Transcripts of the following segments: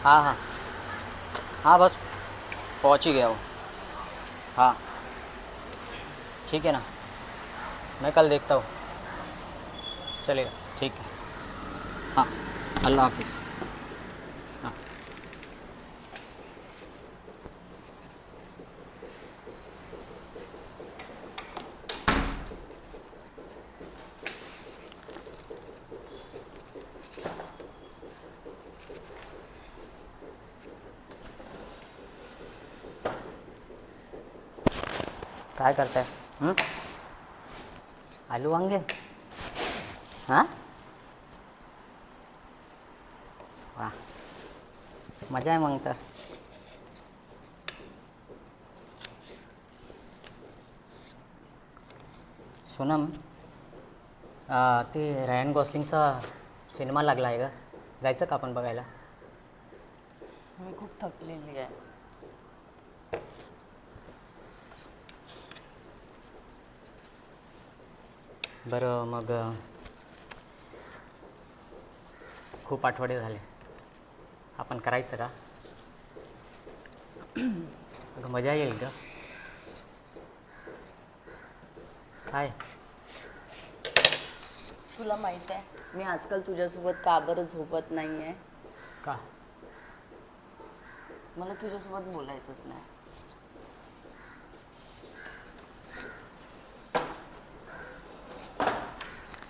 हाँ हाँ हाँ, बस पहुंच ही गया वो। हाँ ठीक है ना, मैं कल देखता हूँ। चलेगा, ठीक है। हाँ, अल्लाह हाफिज़। हाँ। काय करताय? आलू वांगे? हाँ, वाह, मजा आहे मग तर. सोनम, ते रायन गॉसलिंगचा सिनेमा लागला आहे का? जायचं का आपण बघायला? मी खूप थकलेली आहे. बरं मग, खूप आठवडे झाले, आपण करायचं का? अगं मजा येईल का? काय? तुला माहित आहे मी आजकाल तुझ्यासोबत का बरं झोपत नाही आहे? का? मला तुझ्यासोबत बोलायचंच नाही.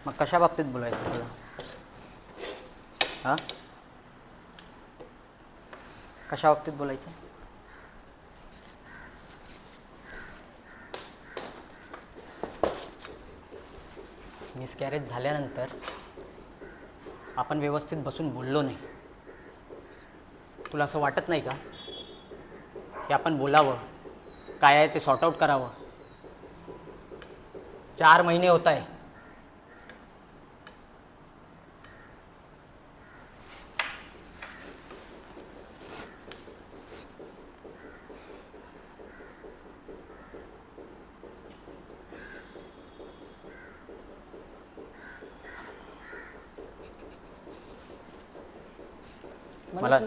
मग कशा बाबतीत बोलायचं तुला? हां, कशा बाबतीत बोलायचं? मिसकॅरेज झाल्यानंतर आपण व्यवस्थित बसून बोललो नाही. तुला असं वाटत नाही का की आपण बोलावं, काय आहे ते सॉर्ट आऊट करावं? 4 महिने होत आहे. मला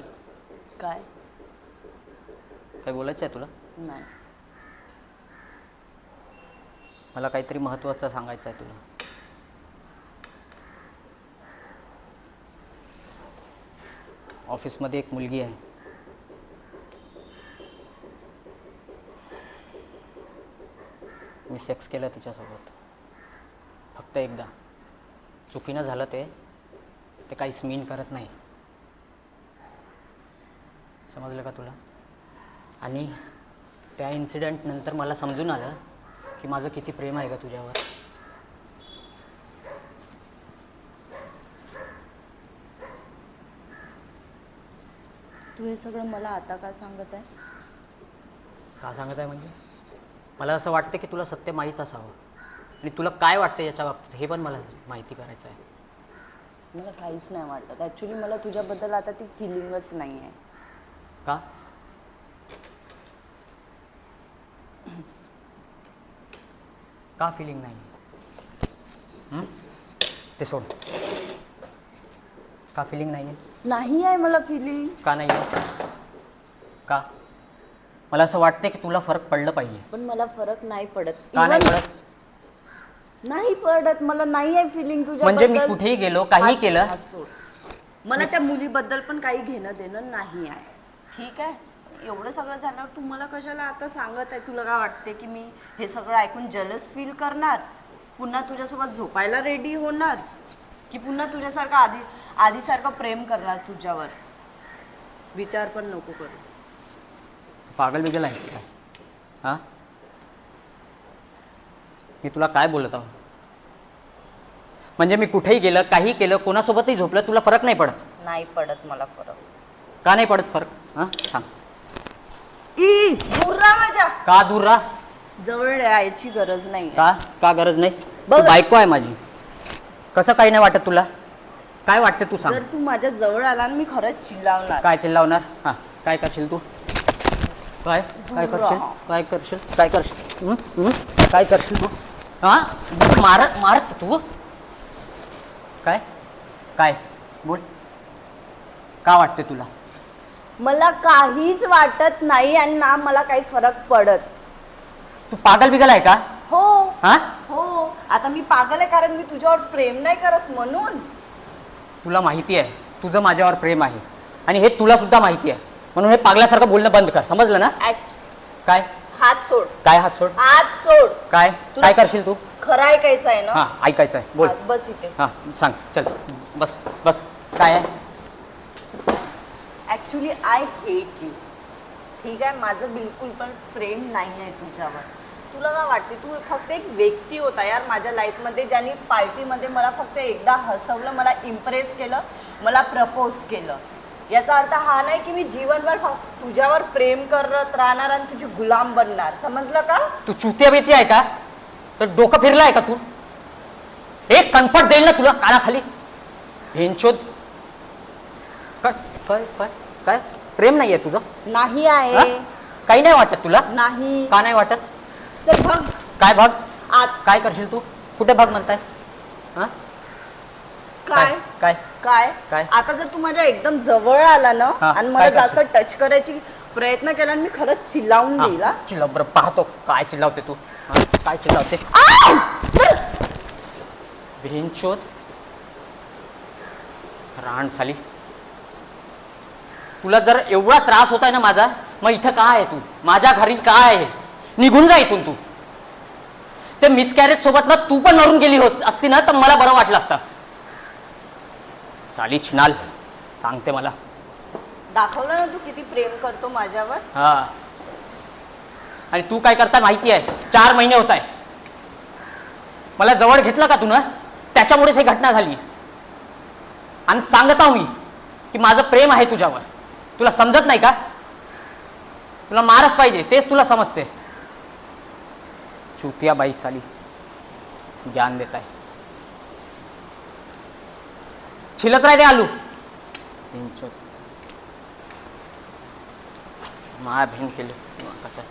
काय काय बोलायचं आहे तुला? नाही. मला काहीतरी महत्त्वाचं सांगायचं आहे तुला. ऑफिसमध्ये एक मुलगी आहे. मी सेक्स केलं तिच्यासोबत, फक्त एकदा. चुकीनं झालं ते काहीच मीन करत नाही. समजलं का तुला? आणि त्या इन्सिडेंट नंतर मला समजून आलं की माझं किती प्रेम आहे का तुझ्यावर. तू हे सगळं मला आता का सांगत आहे? का सांगत आहे म्हणजे, मला असं वाटतं की तुला सत्य माहीत असावं, आणि तुला काय वाटतं याच्या बाबतीत हे पण मला माहिती करायचं आहे. मला काहीच नाही वाटत. ॲक्च्युली मला तुझ्याबद्दल आता ती फिलिंगच नाही आहे. का? का फिलिंग नाही? ते सोड. का फिलिंग नाही आहे? नाही आहे मला फिलिंग. का नाही आहे? का? मला असं वाटतं की तुला फरक पडलं पाहिजे. पण मला फरक नाही पडत. का नाही पडत? नाही पडत. मला नाही आहे फिलिंग तुझ्याबद्दल. म्हणजे मी कुठेही गेलो, काही केलं, मला त्या मुलीबद्दल पण काही घेणं देणं नाही आहे. ठीक आहे, एवढं सगळं झाल्यावर तू मला कशाला आता सांगत आहे? तुला काय वाटते की मी हे सगळं ऐकून जलस फील करणार, पुन्हा तुझ्यासोबत झोपायला रेडी होणार, की पुन्हा तुझ्यासारखं आधीसारखं प्रेम करणार तुझ्यावर? विचार पण नको करू. पागल बिगल आहे काय? हां, मी तुला काय बोलत आहो? म्हणजे मी कुठेही गेलं, काही केलं, कोणासोबतही झोपलं, तुला फरक नाही पडत? नाही पडत मला फरक. का नाही पडत फरक? हां सांग. दूर राहा माझ्या. का दूर राहा? जवळ यायची गरज नाही. का गरज नाही? तू बायको आहे माझी. कसं काही नाही वाटत तुला? काय वाटतं तू सांग. जर तू माझ्या जवळ आला ना मी खरंच चिल्लावणार. काय चिल्लावणार? हां, काय करशील तू? काय काय करशील? काय करशील? काय करशील? काय करशील तू? हां, मारत तू? काय काय बोल. का वाटते तुला? मला काहीच वाटत नाही आणि ना मला काही फरक पडत. तू पागल बिगल आहे का? हो हा? हो, आता मी पागल आहे कारण मी तुझ्यावर प्रेम नाही करत म्हणून. तुला माहिती आहे तुझं माझ्यावर प्रेम आहे आणि हे तुला सुद्धा माहिती आहे, म्हणून हे पागल्यासारखं बोलणं बंद कर, समजलं ना? काय? हात सोड. काय हात सोड? हात सोड. काय काय करशील तू? खरं ऐकायचं आहे ना? हा ऐकायचं आहे, बोल. बस इथे. हा सांग, चल बस बस. काय आहे? Actually I hate you. ठीक आहे, माझं बिलकुल पण प्रेम नाही आहे तुझ्यावर. तुला काय वाटते? तू फक्त एक व्यक्ती होता यार माझ्या लाईफमध्ये, ज्याने पार्टीमध्ये मला फक्त एकदा हसवलं, मला इम्प्रेस केलं, मला प्रपोज केलं. याचा अर्थ हा नाही की मी जीवनभर तुझ्यावर प्रेम करत राहणार आणि तुझी गुलाम बनणार, समजलं का? तू चुत्या बेती आहे का? तर डोकं फिरलं आहे का तू? एक कणपट देईल ना तुला कानाखाली. भेंचोद. काय काय काय काय प्रेम नाही आहे तुझं? नाही हा? आहे. काही नाही वाटत तुला? नाही. का नाही वाटत? चल बघ. काय भाग? आत. काय करशील तू? कुठे भाग म्हणताय? हा? काय काय काय काय? आता जर तू माझ्या एकदम जवळ आला ना हा, आणि मला काय जास्त टच करायची प्रयत्न केला आणि मी खरंच चिल्लावून देईल. हा? चिल्लाव बरं, पाहतो काय चिल्लावते तू. हा? काय चिल्लावते? भेंचोद राण झाली. तुला जर एवढा त्रास होत आहे ना माझा, मग इथं काय आहे तू? माझ्या घरी काय आहे? निघून जा इथून तू. ते मिसकॅरेज सोबत ना तू पण मरून गेली असती ना तर मला बरं वाटलं असतं. साली छिनाल सांगते मला. दाखवलं ना तू किती प्रेम करतो माझ्यावर. हा, आणि तू काय करता माहिती आहे? 4 महिने होत आहे मला जवळ घेतलं का तू ना, त्याच्यामुळेच ही घटना झाली. आणि सांगत आहो मी की माझं प्रेम आहे तुझ्यावर. तुला समजत नाही का? तुला मारच पाहिजे, तेच तुला समजते. चुतिया बाई साली ज्ञान देत आहे. छिलत राहते आलू. माया भेन केले कसं